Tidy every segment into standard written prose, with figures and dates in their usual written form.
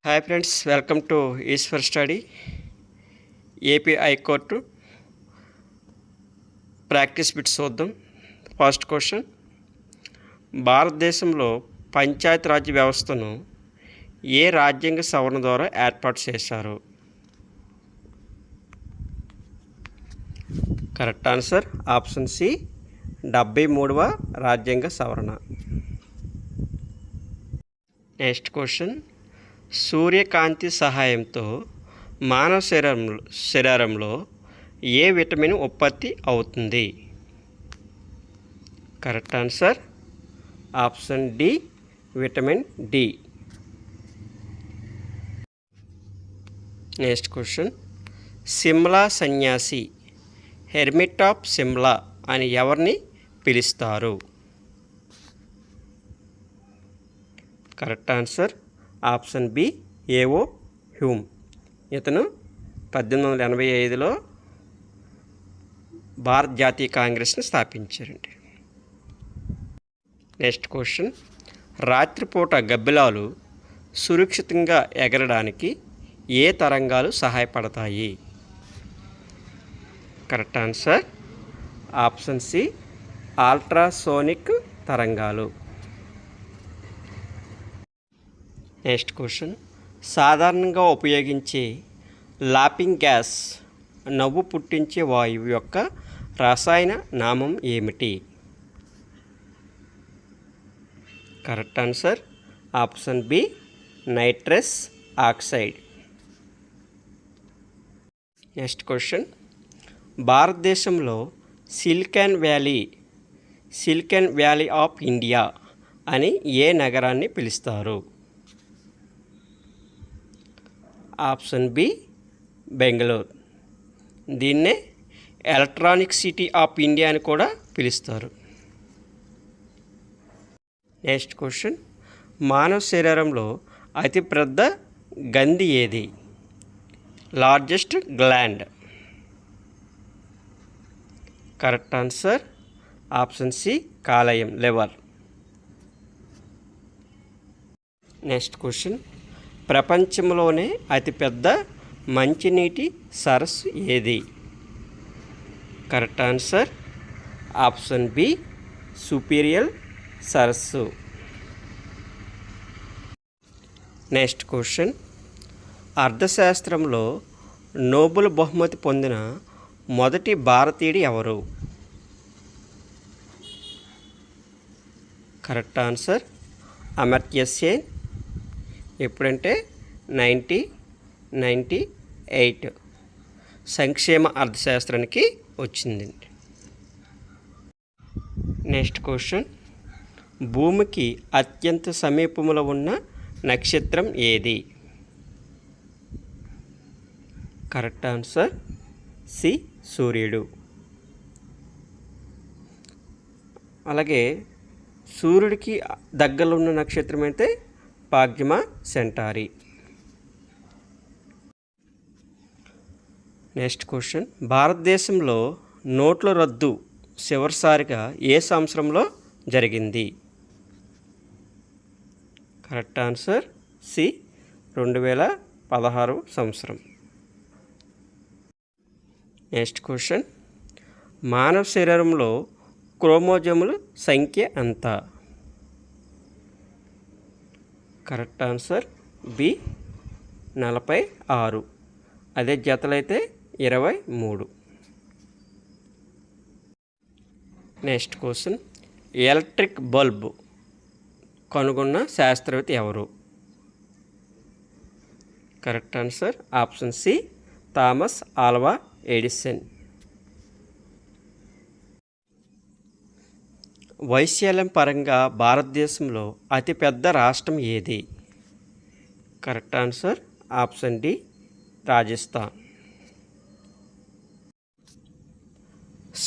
Hi friends, welcome to Eshwar study. AP high court practice bits చూద్దాం. First question, భారతదేశంలో పంచాయతీరాజ్ వ్యవస్థను ఏ రాజ్యాంగ సవరణ ద్వారా ఏర్పాటు చేశారు? కరెక్ట్ ఆన్సర్ ఆప్షన్ సి, 73వ రాజ్యాంగ సవరణ. నెక్స్ట్ క్వశ్చన్, సూర్యకాంతి సహాయంతో మానవ శరీరంలో ఏ విటమిన్ ఉత్పత్తి అవుతుంది? Correct answer option D, vitamin D. Next question, Simla సన్యాసి హెర్మిట్ ఆఫ్ సిమ్లా అని ఎవరిని పిలుస్తారు? Correct answer option B, A O Hume. ఇతను 1885లో భారత జాతీయ కాంగ్రెస్ని స్థాపించారండి. నెక్స్ట్ క్వశ్చన్, రాత్రిపూట గబ్బిలాలు సురక్షితంగా ఎగరడానికి ఏ తరంగాలు సహాయపడతాయి? Correct answer option C, ultrasonic తరంగాలు. నెక్స్ట్ క్వశ్చన్, సాధారణంగా ఉపయోగించే లాఫింగ్ గ్యాస్ నవ్వు పుట్టించే వాయువు యొక్క రసాయన నామం ఏమిటి? Correct answer option B, nitrous oxide. Next question, భారతదేశంలో సిలికాన్ వ్యాలీ ఆఫ్ ఇండియా అని ఏ నగరాన్ని పిలుస్తారు? Option B, Bengaluru. దీన్నే ఎలక్ట్రానిక్ సిటీ ఆఫ్ ఇండియా అని కూడా పిలుస్తారు. నెక్స్ట్ క్వశ్చన్, మానవ శరీరంలో అతిపెద్ద గ్రంథి ఏది? Largest gland. Correct answer option C, కాలేయం, లివర్. నెక్స్ట్ క్వశ్చన్, ప్రపంచంలోనే అతిపెద్ద మంచినీటి సరస్సు ఏది? Correct answer option B, superior సరస్సు. నెక్స్ట్ క్వశ్చన్, అర్థశాస్త్రంలో నోబెల్ బహుమతి పొందిన మొదటి భారతీయుడు ఎవరు? Correct answer Amartya Sen. ఎప్పుడంటే 1998 సంక్షేమ అర్థశాస్త్రానికి వచ్చిందండి. నెక్స్ట్ క్వశ్చన్, భూమికి అత్యంత సమీపంలో ఉన్న నక్షత్రం ఏది? కరెక్ట్ ఆన్సర్ సి, సూర్యుడు. అలాగే సూర్యుడికి దగ్గరలో ఉన్న నక్షత్రం అయితే పాగ్జిమా సెంటారి. నెక్స్ట్ క్వశ్చన్, భారతదేశంలో నోట్ల రద్దు చివరిసారిగా ఏ సంవత్సరంలో జరిగింది? కరెక్ట్ ఆన్సర్ సి, 2016 సంవత్సరం. నెక్స్ట్ క్వశ్చన్, మానవ శరీరంలో క్రోమోజోముల సంఖ్య ఎంత? Correct answer B, 46. అదే జతలైతే 23. నెక్స్ట్ క్వశ్చన్, ఎలక్ట్రిక్ బల్బ్ కనుగొన్న శాస్త్రవేత్త ఎవరు? Correct answer option C, Thomas Alva Edison. వైశాల్యం పరంగా భారతదేశంలో అతిపెద్ద రాష్ట్రం ఏది? Correct answer option D, Rajasthan.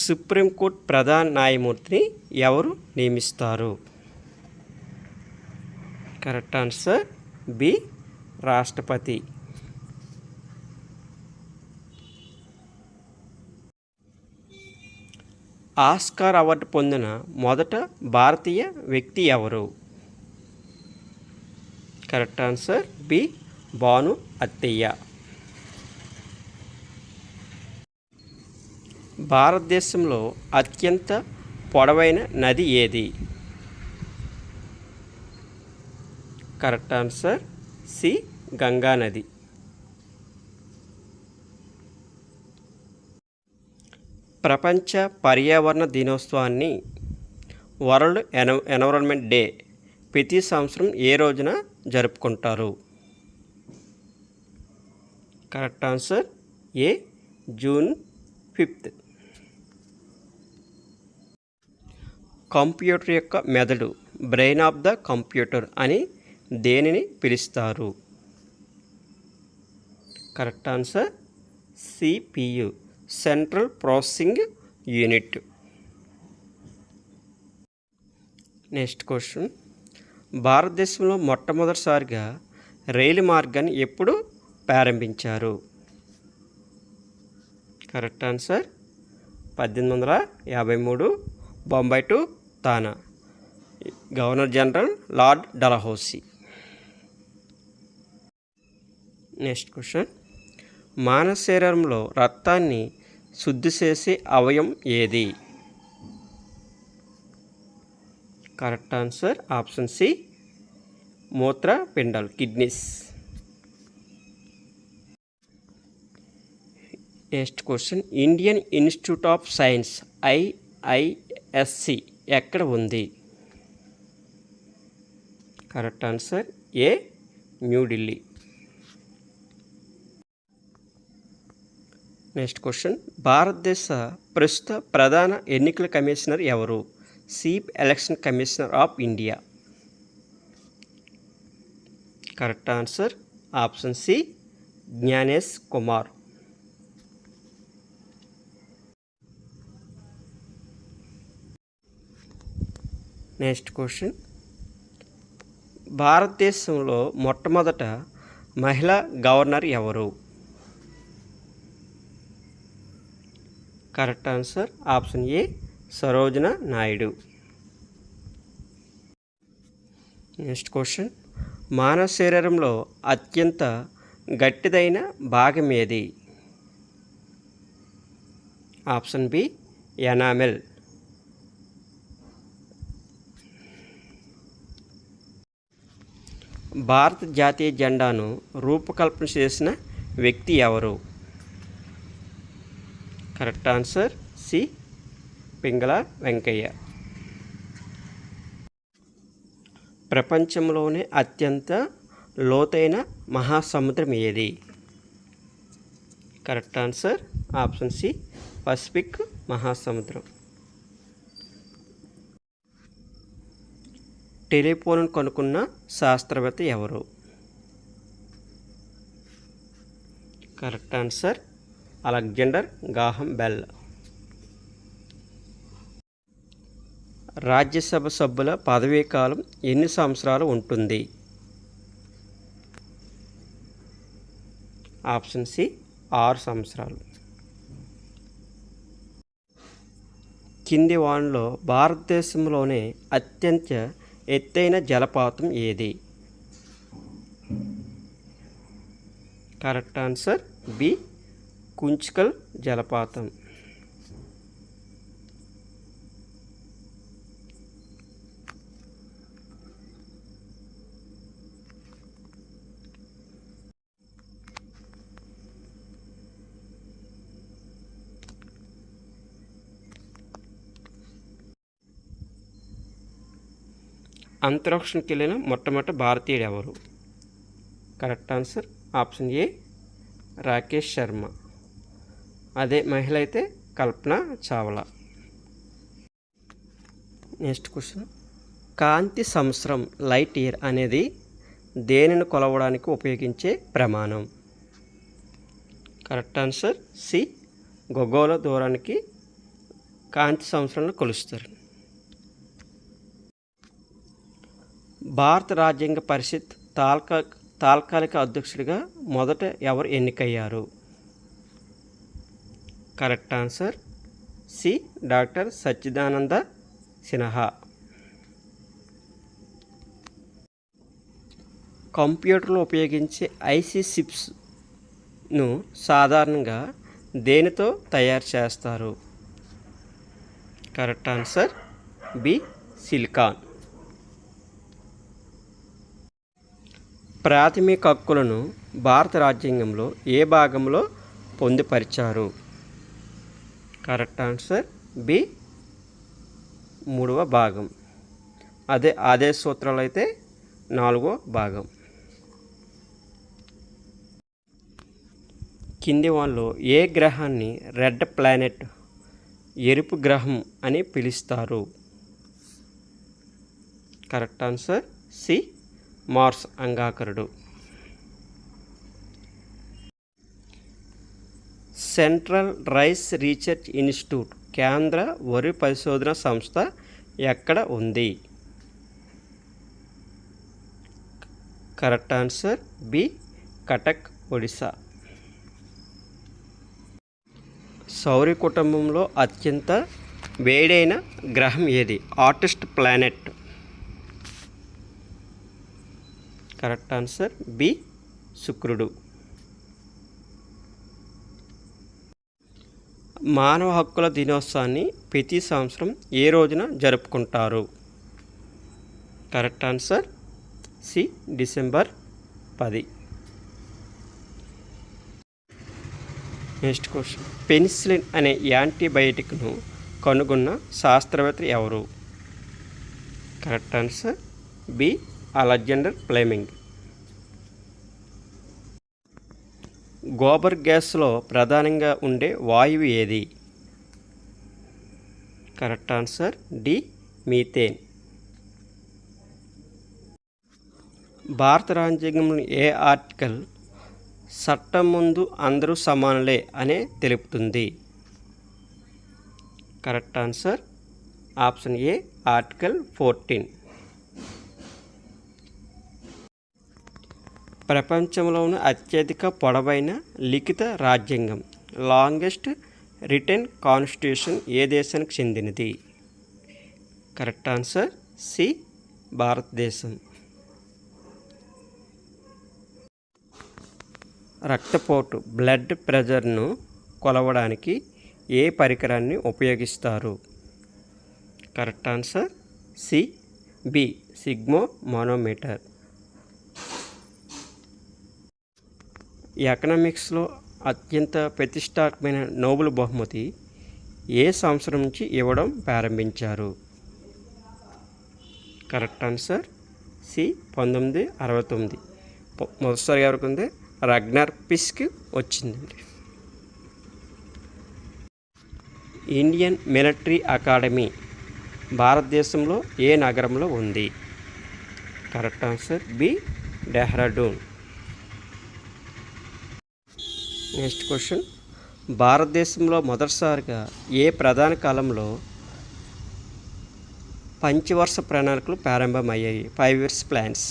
Supreme court ప్రధాన న్యాయమూర్తిని ఎవరు నియమిస్తారు? కరెక్ట్ ఆన్సర్ బి, రాష్ట్రపతి. ఆస్కార్ అవార్డు పొందిన మొదట భారతీయ వ్యక్తి ఎవరు? కరెక్ట్ ఆన్సర్ బి, భాను అత్తయ్య. భారతదేశంలో అత్యంత పొడవైన నది ఏది? కరెక్ట్ ఆన్సర్ సి గంగా నది. ప్రపంచ పర్యావరణ దినోత్సవాన్ని వరల్డ్ ఎన్విరాన్మెంట్ డే ప్రతి సంవత్సరం ఏ రోజున జరుపుకుంటారు? Correct answer A June 5th. Computer యొక్క మెదడు బ్రెయిన్ ఆఫ్ ద కంప్యూటర్ అని దేనిని పిలుస్తారు? Correct answer CPU central processing unit. Next question, భారతదేశంలో మొట్టమొదటిసారిగా రైలు మార్గాన్ని ఎప్పుడు ప్రారంభించారు? Correct answer 1853 Bombay to Thana, governor general lord Dalhousie. Next question, మానవ శరీరంలో రక్తాన్ని శుద్ధి చేసే అవయవం ఏది? కరెక్ట్ ఆన్సర్ ఆప్షన్ సి మూత్రపిండాలు, kidneys. Next question, Indian institute of science IISc ఎక్కడ ఉంది? కరెక్ట్ ఆన్సర్ ఏ న్యూఢిల్లీ. నెక్స్ట్ క్వశ్చన్, భారతదేశ ప్రస్తుత ప్రధాన ఎన్నికల కమిషనర్ ఎవరు? Chief election commissioner of India. Correct answer option C Gyanesh Kumar. Next question, భారతదేశంలో మొట్టమొదట మహిళా గవర్నర్ ఎవరు? Correct answer option A Sarojini Naidu. Next question, మానవ శరీరంలో అత్యంత గట్టిదైన భాగం ఏది? Option B enamel. భారత జాతీయ జెండాను రూపకల్పన చేసిన వ్యక్తి ఎవరు? Correct answer C Pingali Venkayya. ప్రపంచంలోనే అత్యంత లోతైన మహాసముద్రం ఏది? Correct answer option C Pacific మహాసముద్రం. టెలిఫోన్ కనుక్కున్న శాస్త్రవేత్త ఎవరు? Correct answer Alexander Graham bell. Rajya Sabha సభ్యుల పదవీకాలం ఎన్ని సంవత్సరాలు ఉంటుంది? ఆప్షన్ సి 6 సంవత్సరాలు. కింది వానిలో భారతదేశంలోనే అత్యంత ఎత్తైన జలపాతం ఏది? కరెక్ట్ ఆన్సర్ బి కుంచ్కల్ జలపాతం. అంతరిక్షంకి వెళ్ళిన మొట్టమొదటి భారతీయుడు ఎవరు? కరెక్ట్ ఆన్సర్ ఆప్షన్ ఏ రాకేష్ శర్మ. అదే మహిళ అయితే కల్పన చావ్లా. నెక్స్ట్ క్వశ్చన్, కాంతి సంవత్సరం లైట్ ఇయర్ అనేది దేనిని కొలవడానికి ఉపయోగించే ప్రమాణం? కరెక్ట్ ఆన్సర్ సి ఖగోళ దూరానికి కాంతి సంవత్సరంలో కొలుస్తారు. భారత రాజ్యాంగ పరిషత్ తాత్కాలిక అధ్యక్షుడిగా మొదట ఎవరు ఎన్నికయ్యారు? Correct answer C doctor Sachchidananda Sinha. కంప్యూటర్లో ఉపయోగించే ఐసి చిప్స్ను సాధారణంగా దేనితో తయారు చేస్తారు? Correct answer B silicon. ప్రాథమిక హక్కులను భారత రాజ్యాంగంలో ఏ భాగంలో పొందుపరిచారు? కరెక్ట్ ఆన్సర్ బి 3వ భాగం. అదే ఆదేశ సూత్రాలు అయితే 4వ భాగం. కింది వాళ్ళలో ఏ గ్రహాన్ని రెడ్ ప్లానెట్ ఎరుపు గ్రహం అని పిలుస్తారు? కరెక్ట్ ఆన్సర్ సి మార్స్ అంగాకరుడు. సెంట్రల్ రైస్ రీసెర్చ్ ఇన్స్టిట్యూట్ కేంద్ర వరి పరిశోధన సంస్థ ఎక్కడ ఉంది? Correct answer B Cuttack, Odisha. సౌర కుటుంబంలో అత్యంత వేడైన గ్రహం ఏది? Hottest planet. Correct answer B శుక్రుడు. మానవ హక్కుల దినోత్సవాన్ని ప్రతి సంవత్సరం ఏ రోజున జరుపుకుంటారు? Correct answer C December 10. Next question. Penicillin అనే యాంటీబయాటిక్ను కనుగొన్న శాస్త్రవేత్త ఎవరు? Correct answer B Alexander Fleming. Gobar గ్యాస్లో ప్రధానంగా ఉండే వాయువు ఏది? Correct answer D methane. భారత రాజ్యాంగంలోని ఏ ఆర్టికల్ చట్టం ముందు అందరూ సమానులే అనే తెలుపుతుంది? కరెక్ట్ ఆన్సర్ ఆప్షన్ ఏ ఆర్టికల్ 14. ప్రపంచంలోని అత్యధిక పొడవైన లిఖిత రాజ్యాంగం లాంగెస్ట్ రిటెన్ కాన్స్టిట్యూషన్ ఏ దేశానికి చెందినది? కరెక్ట్ ఆన్సర్ సి భారతదేశం. రక్తపోటు బ్లడ్ ప్రెషర్ను కొలవడానికి ఏ పరికరాన్ని ఉపయోగిస్తారు? Correct answer C B sphygmomanometer. ఎకనామిక్స్లో అత్యంత ప్రతిష్టాత్మకమైన నోబెల్ బహుమతి ఏ సంవత్సరం నుంచి ఇవ్వడం ప్రారంభించారు? Correct answer C 1969. మొదటిసారిగా ఎవరికి ఉంది? రగ్నర్ పిస్కి వచ్చిందండి. ఇండియన్ మిలిటరీ అకాడమీ భారతదేశంలో ఏ నగరంలో ఉంది? Correct answer B Dehradun. Next question. భారతదేశంలో మొదటిసారిగా ఏ ప్రధాన కాలంలో పంచవర్ష ప్రణాళికలు ప్రారంభమయ్యాయి? 5 years plans.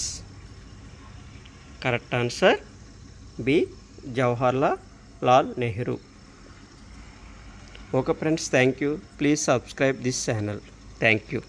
Correct answer B Jawaharlal Nehru. Okay friends, thank you. Please subscribe this channel. Thank you.